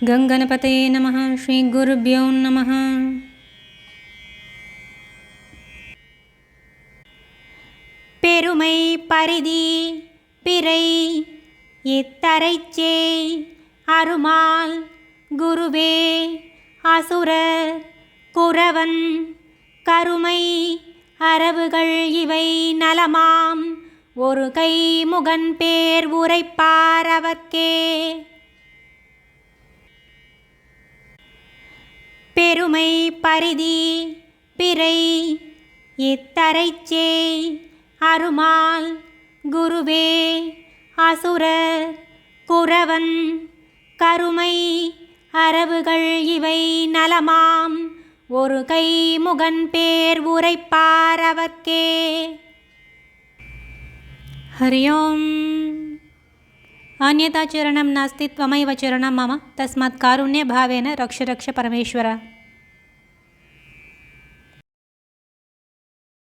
गंगणपतये नमः। श्रीगुरुभ्यो नमः। பெருமை பரிதி பிறை இத்தரைச்சே அருமால் குருவே அசுரர் குரவன் கருமை அரவுகள் இவை நலமாம் ஒரு கை முகன் பேர் உரைப்பார் அவர்க்கே. பெருமை பரிதி பிறை இத்தரைச்சே அருமால் குருவே அசுரர் குரவன் கருமை அரவுகள் இவை நலமாம் ஒரு கை முகன் பேர் உரைப்பார் அவர்க்கே. हरि ओम्। अन्यथा चरणं नास्ति त्वमैव चरणं मम तस्मात् कारुण्यभावेन रक्ष रक्ष परमेश्वर।